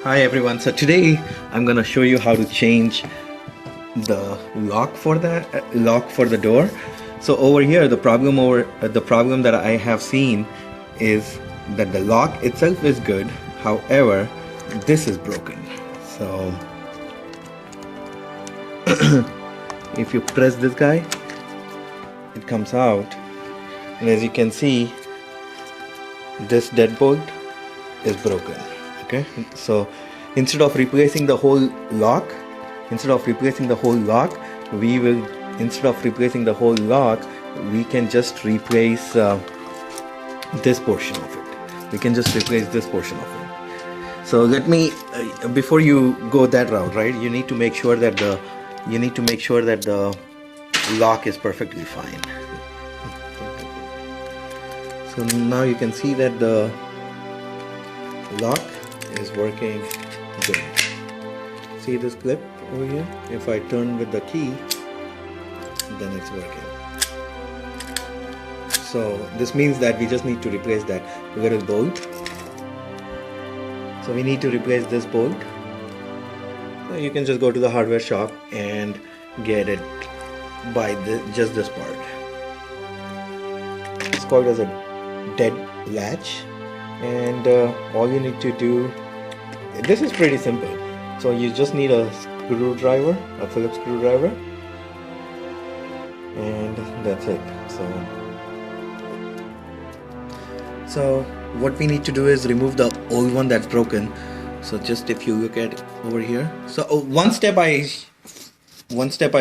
Hi everyone. So today I'm gonna show you how to change the lock for the door. So over here, the problem that I have seen is that the lock itself is good. However, this is broken. So if you press this guy, it comes out, and as you can see, this deadbolt is broken. Okay, so instead of replacing the whole lock instead of replacing the whole lock we will instead of replacing the whole lock we can just replace this portion of it. We can just replace this portion of it. So let me before you go that route, right, you need to make sure that the lock is perfectly fine. So now you can see that the lock is working good. See this clip over here? If I turn with the key, then it's working. So this means that we just need to replace that little bolt. So we need to replace this bolt. So you can just go to the hardware shop and get it by just this part. It's called as a dead latch, and all you need to do, this is pretty simple. So you just need a screwdriver, a Phillips screwdriver, and that's it. So what we need to do is remove the old one that's broken. So just if you look at over here, so one step I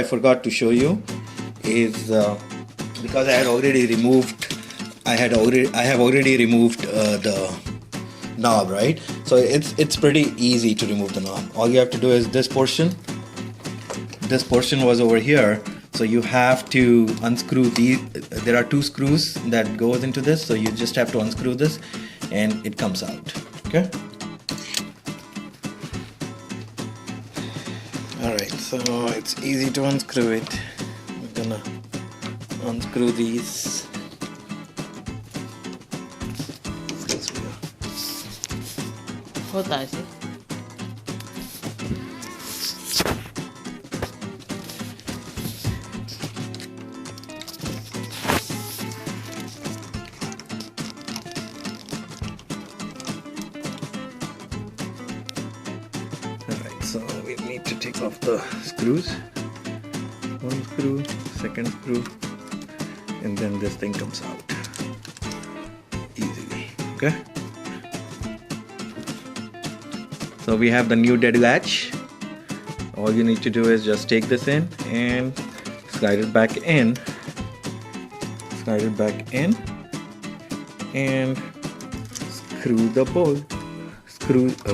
forgot to show you is because I have already removed the knob, right? So it's pretty easy to remove the knob. All you have to do is this portion was over here, so you have to unscrew these. There are two screws that goes into this, so you just have to unscrew this and it comes out. Okay, alright, so it's easy to unscrew it. I'm gonna unscrew these. होता है ऐसे Alright, so we need to take off the screws. One screw, second screw, and then this thing comes out easily. Okay, so we have the new dead latch. All you need to do is just take this in and slide it back in, and screw the bolt.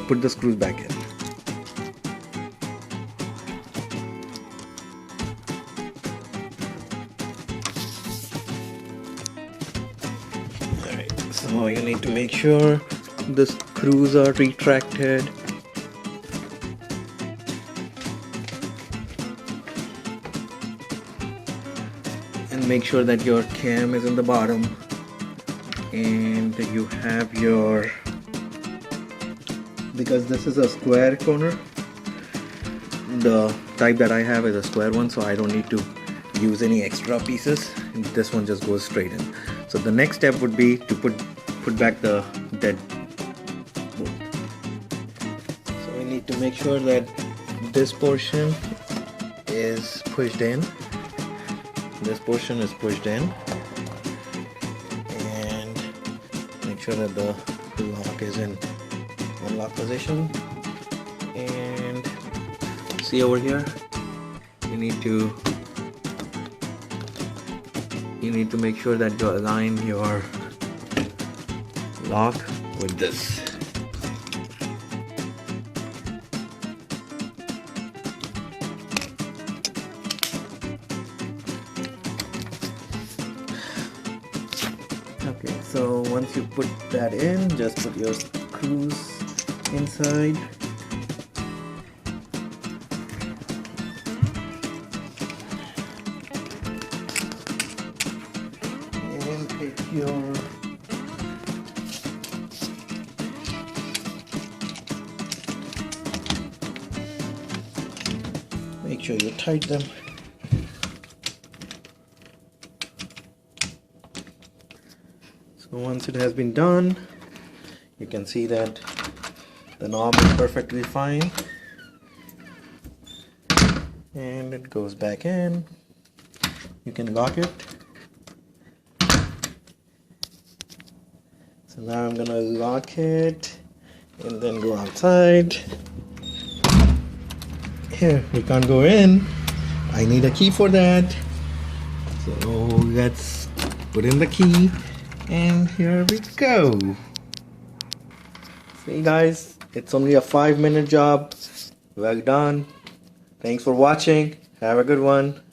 Put the screws back in. Alright, so you need to make sure the screws are retracted. And make sure that your cam is in the bottom and you have your, because this is a square corner, the type that I have is a square one, so I don't need to use any extra pieces. This one just goes straight in. So the next step would be to put back the dead bolt. So we need to make sure that this portion is pushed in. This portion is pushed in, and make sure that the lock is in unlock position. And see over here, you need to make sure that you align your lock with this. Okay, so once you put that in, just put your screws inside. And take your sure you tight them. So once it has been done, you can see that the knob is perfectly fine, and it goes back in. You can lock it. So now I'm gonna lock it and then go outside. Here, we can't go in. I need a key for that. So let's put in the key, and here we go. See guys, it's only a 5-minute job. Well done. Thanks for watching. Have a good one.